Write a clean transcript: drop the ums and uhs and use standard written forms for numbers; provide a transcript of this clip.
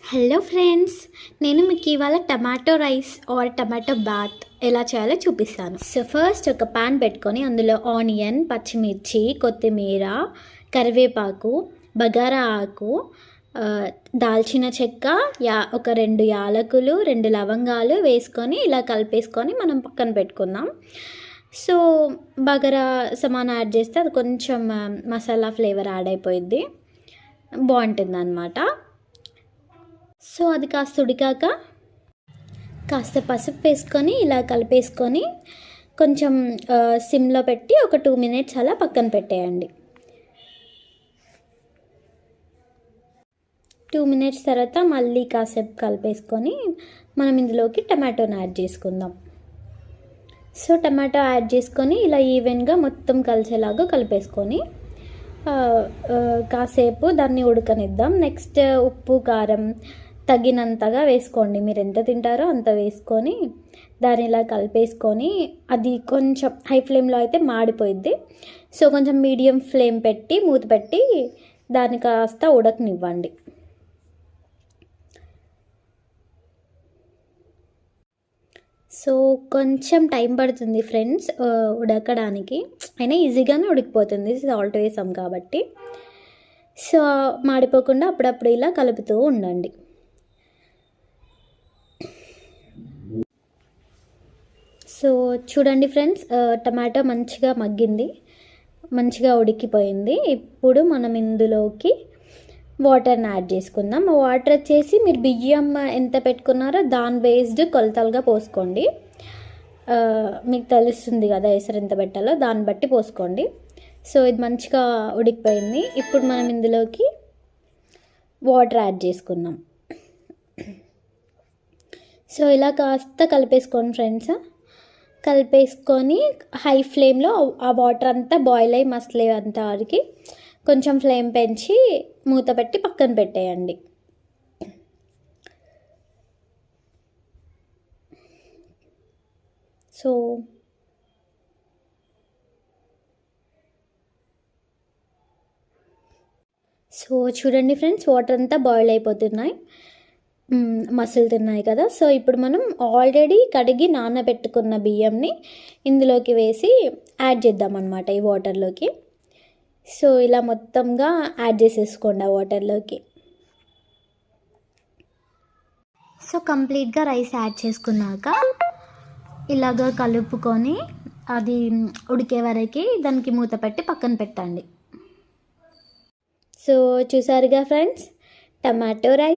Hello friends, నేను మీకు ఇవాళ tomato rice or tomato bath ఎలా చేయాలో చూపిస్తాను. సో ఫస్ట్ ఒక పాన్ పెట్టుకొని అందులో ఆనియన్, పచ్చిమిర్చి, కొత్తిమీర, కరివేపాకు, బగారా ఆకు, దాల్చిన చెక్క, ఒక 2 యాలకులు, 2 లవంగాలు వేసుకొని ఇలా కలిపేసుకొని మనం పక్కన పెట్టుకుందాం. సో బగారా సమాన్ యాడ్ చేస్తే అది కొంచెం మసాలా ఫ్లేవర్ యాడ్ అయిపోయింది, బాగుంటుంది అన్నమాట. సో అది కాస్త ఉడికాక కాస్త పసుపు వేసుకొని ఇలా కలిపేసుకొని కొంచెం సిమ్లో పెట్టి ఒక 2 మినిట్స్ అలా పక్కన పెట్టేయండి. 2 మినిట్స్ తర్వాత మళ్ళీ కాసేపు కలిపేసుకొని మనం ఇందులోకి టమాటోని యాడ్ చేసుకుందాం. సో టమాటో యాడ్ చేసుకొని ఇలా ఈవెన్గా మొత్తం కలిసేలాగా కలిపేసుకొని కాసేపు దాన్ని ఉడకనిద్దాం. నెక్స్ట్ ఉప్పు, కారం తగినంతగా వేసుకోండి. మీరు ఎంత తింటారో అంత వేసుకొని దాన్ని ఇలా కలిపేసుకొని, అది కొంచెం హై ఫ్లేమ్లో అయితే మాడిపోయిద్ది. సో కొంచెం మీడియం ఫ్లేమ్ పెట్టి మూత పెట్టి దాన్ని కాస్త ఉడకనివ్వండి. సో కొంచెం టైం పడుతుంది ఫ్రెండ్స్ ఉడకడానికి, అయినా ఈజీగానే ఉడికిపోతుంది, సాల్ట్ వేసాం కాబట్టి. సో మాడిపోకుండా అప్పుడప్పుడు ఇలా కలుపుతూ ఉండండి. సో చూడండి ఫ్రెండ్స్, టమాటో మంచిగా మగ్గింది, మంచిగా ఉడికిపోయింది. ఇప్పుడు మనం ఇందులోకి వాటర్ని యాడ్ చేసుకుందాం. వాటర్ వచ్చేసి మీరు బియ్యం ఎంత పెట్టుకున్నారో దాని బేస్డ్ కొలతలుగా పోసుకోండి. మీకు తెలుస్తుంది కదా ఎసరు ఎంత పెట్టాలో, దాన్ని బట్టి పోసుకోండి. సో ఇది మంచిగా ఉడికిపోయింది. ఇప్పుడు మనం ఇందులోకి వాటర్ యాడ్ చేసుకుందాం. సో ఇలా కాస్త కలిపేసుకోండి ఫ్రెండ్స్. కలిపేసుకొని హై ఫ్లేమ్లో ఆ వాటర్ అంతా బాయిల్ అయ్యి మసలే అంత వరకు కొంచెం ఫ్లేమ్ పెంచి మూత పెట్టి పక్కన పెట్టేయండి. సో చూడండి ఫ్రెండ్స్, వాటర్ అంతా బాయిల్ అయిపోతున్నాయి, మసులుతున్నాయి కదా. సో ఇప్పుడు మనం ఆల్రెడీ కడిగి నానబెట్టుకున్న బియ్యంని ఇందులోకి వేసి యాడ్ చేద్దామన్నమాట ఈ వాటర్లోకి. సో ఇలా మొత్తంగా యాడ్ చేసేసుకోండి ఆ వాటర్లోకి. సో కంప్లీట్గా రైస్ యాడ్ చేసుకున్నాక ఇలాగ కలుపుకొని అది ఉడికే వరకు దానికి మూత పెట్టి పక్కన పెట్టండి. సో చూసారుగా ఫ్రెండ్స్, టమాటో రైస్